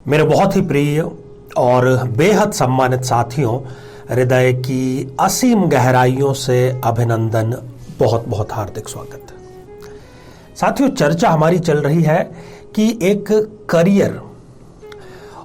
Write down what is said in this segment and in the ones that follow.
मेरे बहुत ही प्रिय और बेहद सम्मानित साथियों, हृदय की असीम गहराइयों से अभिनंदन, बहुत बहुत हार्दिक स्वागत। साथियों, चर्चा हमारी चल रही है कि एक करियर,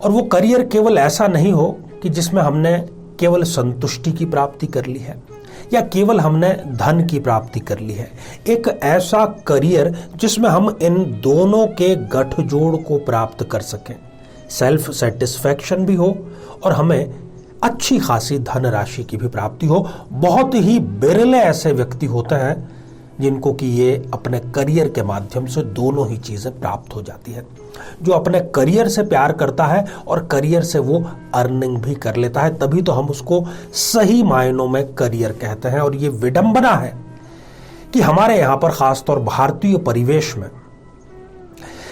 और वो करियर केवल ऐसा नहीं हो कि जिसमें हमने केवल संतुष्टि की प्राप्ति कर ली है या केवल हमने धन की प्राप्ति कर ली है। एक ऐसा करियर जिसमें हम इन दोनों के गठजोड़ को प्राप्त कर सकें, सेल्फ सेटिस्फैक्शन भी हो और हमें अच्छी खासी धनराशि की भी प्राप्ति हो। बहुत ही बिरले ऐसे व्यक्ति होते हैं जिनको कि ये अपने करियर के माध्यम से दोनों ही चीजें प्राप्त हो जाती है। जो अपने करियर से प्यार करता है और करियर से वो अर्निंग भी कर लेता है, तभी तो हम उसको सही मायनों में करियर कहते हैं। और ये विडंबना है कि हमारे यहाँ पर खासतौर भारतीय परिवेश में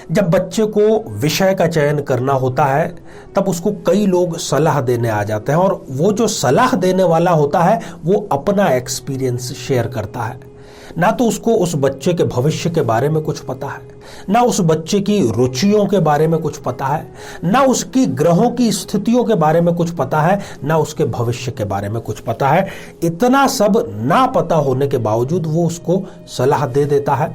जब बच्चे को विषय का चयन करना होता है तब उसको कई लोग सलाह देने आ जाते हैं, और वो जो सलाह देने वाला होता है वो अपना एक्सपीरियंस शेयर करता है। ना तो उसको उस बच्चे के भविष्य के बारे में कुछ पता है, ना उस बच्चे की रुचियों के बारे में कुछ पता है, ना उसकी ग्रहों की स्थितियों के बारे में कुछ पता है, ना उसके भविष्य के बारे में कुछ पता है। इतना सब ना पता होने के बावजूद वो उसको सलाह दे देता है।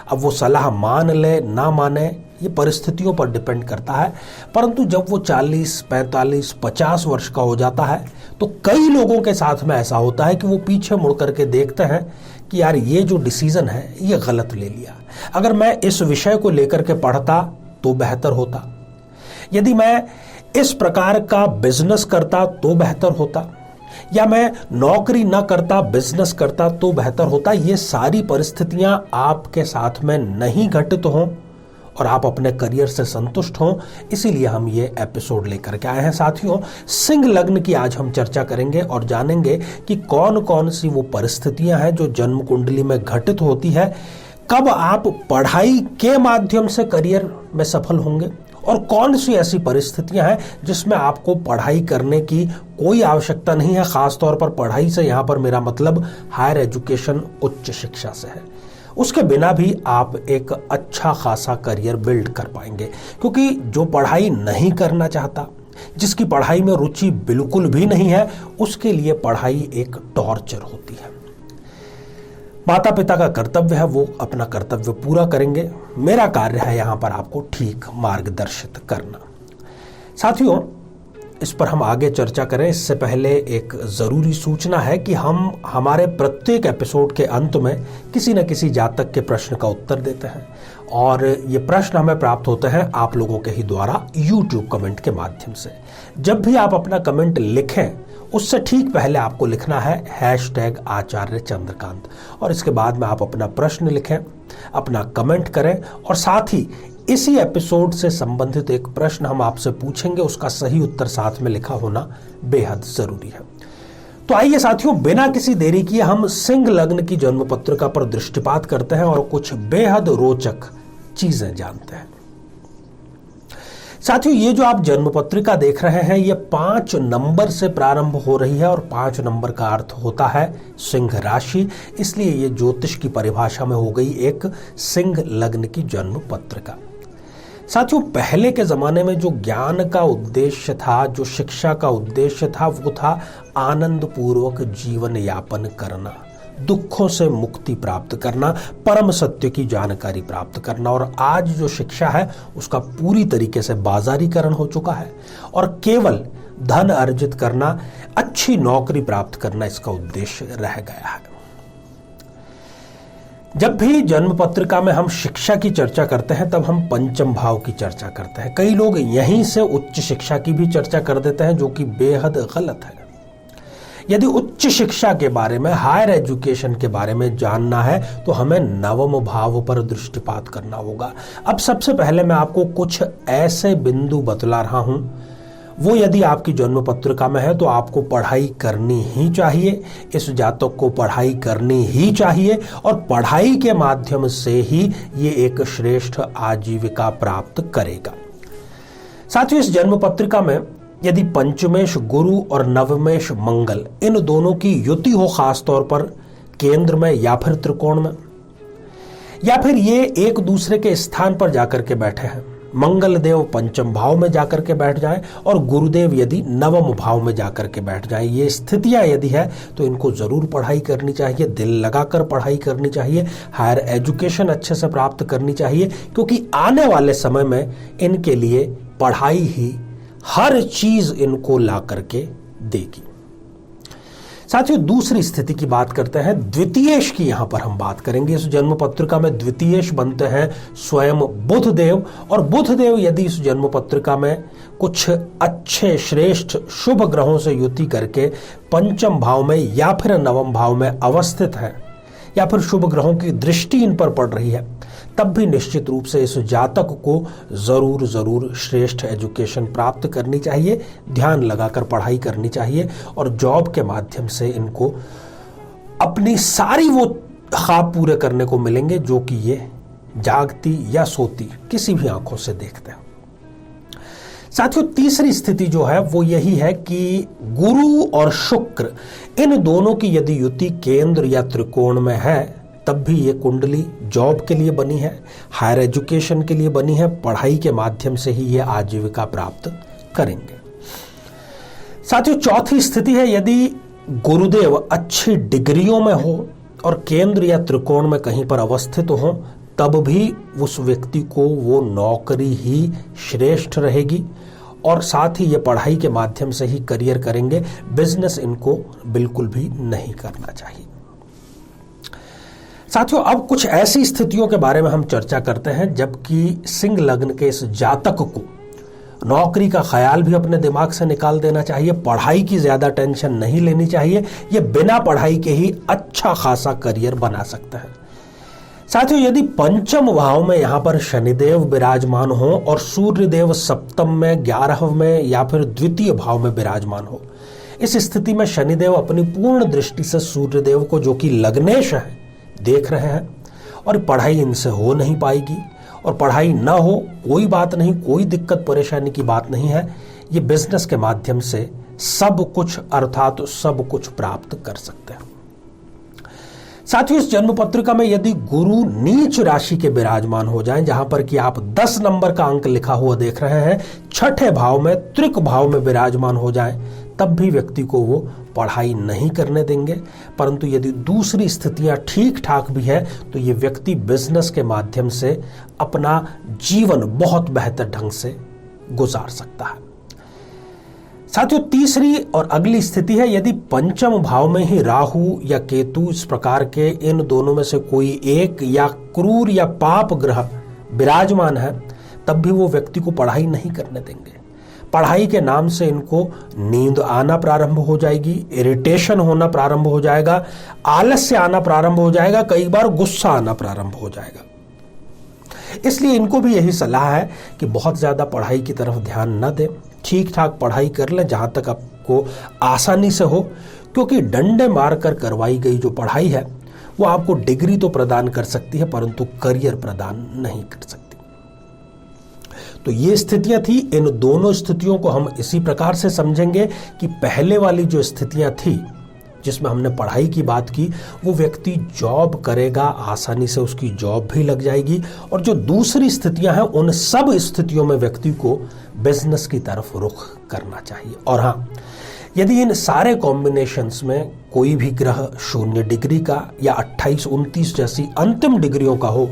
अब वो सलाह मान ले ना माने ये परिस्थितियों पर डिपेंड करता है, परंतु जब वो 40, 45, 50 वर्ष का हो जाता है तो कई लोगों के साथ में ऐसा होता है कि वो पीछे मुड़ करके देखते हैं कि यार ये जो डिसीजन है ये गलत ले लिया। अगर मैं इस विषय को लेकर के पढ़ता तो बेहतर होता, यदि मैं इस प्रकार का बिजनेस करता तो बेहतर होता, या मैं नौकरी ना करता बिजनेस करता तो बेहतर होता। ये सारी परिस्थितियां आपके साथ में नहीं घटित हों और आप अपने करियर से संतुष्ट हों, इसीलिए हम ये एपिसोड लेकर के आए हैं। साथियों, सिंह लग्न की आज हम चर्चा करेंगे और जानेंगे कि कौन कौन सी वो परिस्थितियां हैं जो जन्म कुंडली में घटित होती है, कब आप पढ़ाई के माध्यम से करियर में सफल होंगे, और कौन सी ऐसी परिस्थितियां हैं जिसमें आपको पढ़ाई करने की कोई आवश्यकता नहीं है। खासतौर पर पढ़ाई से यहां पर मेरा मतलब हायर एजुकेशन, उच्च शिक्षा से है। उसके बिना भी आप एक अच्छा खासा करियर बिल्ड कर पाएंगे, क्योंकि जो पढ़ाई नहीं करना चाहता, जिसकी पढ़ाई में रुचि बिल्कुल भी नहीं है, उसके लिए पढ़ाई एक टॉर्चर होती है। माता पिता का कर्तव्य है वो अपना कर्तव्य पूरा करेंगे, मेरा कार्य है यहां पर आपको ठीक मार्गदर्शित करना। साथियों, इस पर हम आगे चर्चा करें इससे पहले एक जरूरी सूचना है कि हम हमारे प्रत्येक एपिसोड के अंत में किसी न किसी जातक के प्रश्न का उत्तर देते हैं, और ये प्रश्न हमें प्राप्त होते हैं आप लोगों के ही द्वारा YouTube कमेंट के माध्यम से। जब भी आप अपना कमेंट लिखें उससे ठीक पहले आपको लिखना है #आचार्य चंद्रकांत, और इसके बाद में आप अपना प्रश्न लिखें, अपना कमेंट करें, और साथ ही इसी एपिसोड से संबंधित एक प्रश्न हम आपसे पूछेंगे, उसका सही उत्तर साथ में लिखा होना बेहद जरूरी है। तो आइए साथियों, बिना किसी देरी किए हम सिंह लग्न की जन्म पत्रिका पर दृष्टिपात करते हैं और कुछ बेहद रोचक चीजें जानते हैं। साथियों, ये जो आप जन्म पत्रिका देख रहे हैं ये 5 नंबर से प्रारंभ हो रही है, और 5 नंबर का अर्थ होता है सिंह राशि, इसलिए ये ज्योतिष की परिभाषा में हो गई एक सिंह लग्न की जन्म पत्रिका। साथियों, पहले के जमाने में जो ज्ञान का उद्देश्य था, जो शिक्षा का उद्देश्य था, वो था आनंद पूर्वक जीवन यापन करना, दुखों से मुक्ति प्राप्त करना, परम सत्य की जानकारी प्राप्त करना। और आज जो शिक्षा है उसका पूरी तरीके से बाजारीकरण हो चुका है, और केवल धन अर्जित करना, अच्छी नौकरी प्राप्त करना इसका उद्देश्य रह गया है। जब भी जन्म पत्रिका में हम शिक्षा की चर्चा करते हैं तब हम पंचम भाव की चर्चा करते हैं। कई लोग यहीं से उच्च शिक्षा की भी चर्चा कर देते हैं, जो कि बेहद गलत है। यदि उच्च शिक्षा के बारे में, हायर एजुकेशन के बारे में जानना है तो हमें नवम भाव पर दृष्टिपात करना होगा। अब सबसे पहले मैं आपको कुछ ऐसे बिंदु बतला रहा हूं, वो यदि आपकी जन्म पत्रिका में है तो आपको पढ़ाई करनी ही चाहिए, इस जातक को पढ़ाई करनी ही चाहिए, और पढ़ाई के माध्यम से ही ये एक श्रेष्ठ आजीविका प्राप्त करेगा। साथियों, इस जन्म पत्रिका में यदि पंचमेश गुरु और नवमेश मंगल, इन दोनों की युति हो, खास तौर पर केंद्र में या फिर त्रिकोण में, या फिर ये एक दूसरे के स्थान पर जाकर के बैठे हैं, मंगल देव पंचम भाव में जाकर के बैठ जाएं और गुरुदेव यदि नवम भाव में जाकर के बैठ जाएं, ये स्थितियां यदि है तो इनको जरूर पढ़ाई करनी चाहिए, दिल लगाकर पढ़ाई करनी चाहिए, हायर एजुकेशन अच्छे से प्राप्त करनी चाहिए, क्योंकि आने वाले समय में इनके लिए पढ़ाई ही हर चीज इनको ला करके देगी। साथियों, दूसरी स्थिति की बात करते हैं, द्वितीयेश की यहां पर हम बात करेंगे। इस जन्म पत्रिका में द्वितीयेश बनते हैं स्वयं बुध देव, और बुध देव यदि इस जन्म पत्रिका में कुछ अच्छे श्रेष्ठ शुभ ग्रहों से युति करके पंचम भाव में या फिर नवम भाव में अवस्थित है, या फिर शुभ ग्रहों की दृष्टि इन पर पड़ रही है, तब भी निश्चित रूप से इस जातक को जरूर श्रेष्ठ एजुकेशन प्राप्त करनी चाहिए, ध्यान लगाकर पढ़ाई करनी चाहिए, और जॉब के माध्यम से इनको अपनी सारी वो ख्वाब पूरे करने को मिलेंगे जो कि ये जागती या सोती किसी भी आंखों से देखते हैं। साथियों, तीसरी स्थिति जो है वो यही है कि गुरु और शुक्र इन दोनों की यदि युति केंद्र या त्रिकोण में है, तब भी ये कुंडली जॉब के लिए बनी है, हायर एजुकेशन के लिए बनी है, पढ़ाई के माध्यम से ही ये आजीविका प्राप्त करेंगे। साथियों, चौथी स्थिति है यदि गुरुदेव अच्छी डिग्रियों में हो और केंद्र या त्रिकोण में कहीं पर अवस्थित हो, तब भी उस व्यक्ति को वो नौकरी ही श्रेष्ठ रहेगी, और साथ ही ये पढ़ाई के माध्यम से ही करियर करेंगे, बिजनेस इनको बिल्कुल भी नहीं करना चाहिए। साथियों, अब कुछ ऐसी स्थितियों के बारे में हम चर्चा करते हैं जबकि सिंह लग्न के इस जातक को नौकरी का ख्याल भी अपने दिमाग से निकाल देना चाहिए, पढ़ाई की ज्यादा टेंशन नहीं लेनी चाहिए, ये बिना पढ़ाई के ही अच्छा खासा करियर बना सकता है। साथियों, यदि पंचम भाव में यहां पर शनिदेव विराजमान हो और सूर्यदेव सप्तम में, 11वें में या फिर द्वितीय भाव में विराजमान हो, इस स्थिति में शनिदेव अपनी पूर्ण दृष्टि से सूर्यदेव को, जो कि लग्नेश है, देख रहे हैं, और पढ़ाई इनसे हो नहीं पाएगी। और पढ़ाई ना हो कोई बात नहीं, कोई दिक्कत परेशानी की बात नहीं है, ये बिजनेस के माध्यम से सब कुछ अर्थात सब कुछ प्राप्त कर सकते हैं। साथियों, इस जन्म पत्रिका में यदि गुरु नीच राशि के विराजमान हो जाएं, जहां पर कि आप 10 नंबर का अंक लिखा हुआ देख रहे हैं, छठे भाव में त्रिक भाव में विराजमान हो जाएं, तब भी व्यक्ति को वो पढ़ाई नहीं करने देंगे। परंतु यदि दूसरी स्थितियां ठीक ठाक भी है तो ये व्यक्ति बिजनेस के माध्यम से अपना जीवन बहुत बेहतर ढंग से गुजार सकता है। साथियों, तीसरी और अगली स्थिति है यदि पंचम भाव में ही राहु या केतु, इस प्रकार के इन दोनों में से कोई एक या क्रूर या पाप ग्रह विराजमान है, तब भी वो व्यक्ति को पढ़ाई नहीं करने देंगे। पढ़ाई के नाम से इनको नींद आना प्रारंभ हो जाएगी, इरिटेशन होना प्रारंभ हो जाएगा, आलस्य आना प्रारंभ हो जाएगा, कई बार गुस्सा आना प्रारंभ हो जाएगा। इसलिए इनको भी यही सलाह है कि बहुत ज्यादा पढ़ाई की तरफ ध्यान न दें, ठीक ठाक पढ़ाई कर लें जहां तक आपको आसानी से हो, क्योंकि डंडे मारकर करवाई गई जो पढ़ाई है वो आपको डिग्री तो प्रदान कर सकती है परंतु करियर प्रदान नहीं कर सकती। तो ये स्थितियां थी। इन दोनों स्थितियों को हम इसी प्रकार से समझेंगे कि पहले वाली जो स्थितियां थी जिसमें हमने पढ़ाई की बात की, वो व्यक्ति जॉब करेगा, आसानी से उसकी जॉब भी लग जाएगी, और जो दूसरी स्थितियां हैं उन सब स्थितियों में व्यक्ति को बिजनेस की तरफ रुख करना चाहिए। और हाँ, यदि इन सारे कॉम्बिनेशंस में कोई भी ग्रह 0 डिग्री का या 28, 29 जैसी अंतिम डिग्रियों का हो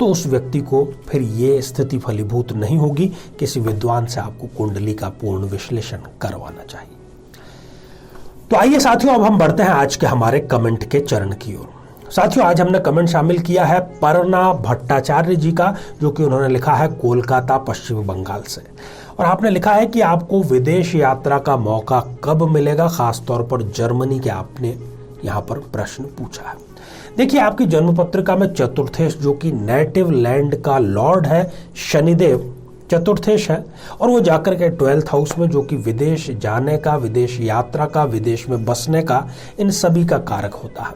तो उस व्यक्ति को फिर ये स्थिति फलीभूत नहीं होगी। किसी विद्वान से आपको कुंडली का पूर्ण विश्लेषण करवाना चाहिए। तो आइए साथियों, अब हम बढ़ते हैं आज के हमारे कमेंट के चरण की ओर। साथियों, आज हमने कमेंट शामिल किया है परना भट्टाचार्य जी का, जो कि उन्होंने लिखा है कोलकाता पश्चिम बंगाल से, और आपने लिखा है कि आपको विदेश यात्रा का मौका कब मिलेगा, खासतौर पर जर्मनी के आपने यहाँ पर प्रश्न पूछा है। देखिए, आपकी जन्म पत्रिका में चतुर्थेश, जो कि नेटिव लैंड का लॉर्ड है, शनिदेव चतुर्थेश है, और वो जाकर के 12th हाउस में, जो कि विदेश जाने का, विदेश यात्रा का, विदेश में बसने का, इन सभी का कारक होता है।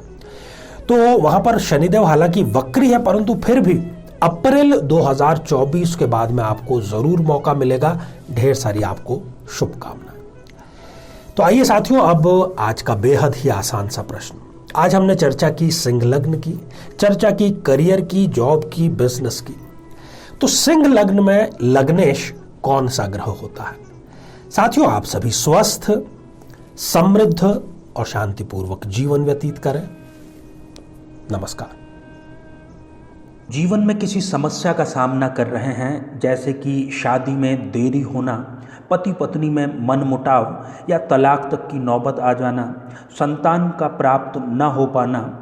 तो वहां पर शनिदेव हालांकि वक्री है, परंतु फिर भी अप्रैल 2024 के बाद में आपको जरूर मौका मिलेगा। ढेर सारी आपको शुभकामनाएं। तो आइए साथियों, अब आज का बेहद ही आसान सा प्रश्न। आज हमने चर्चा की सिंह लग्न की, चर्चा की करियर की, जॉब की, बिजनेस की। तो सिंह लग्न में लग्नेश कौन सा ग्रह होता है? साथियों, आप सभी स्वस्थ, समृद्ध और शांतिपूर्वक जीवन व्यतीत करें। नमस्कार। जीवन में किसी समस्या का सामना कर रहे हैं, जैसे कि शादी में देरी होना, पति पत्नी में मनमुटाव या तलाक तक की नौबत आ जाना, संतान का प्राप्त न हो पाना,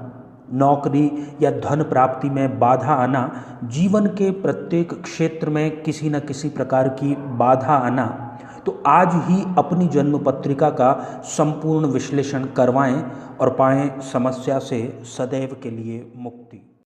नौकरी या धन प्राप्ति में बाधा आना, जीवन के प्रत्येक क्षेत्र में किसी न किसी प्रकार की बाधा आना, तो आज ही अपनी जन्म पत्रिका का संपूर्ण विश्लेषण करवाएं और पाएं समस्या से सदैव के लिए मुक्ति।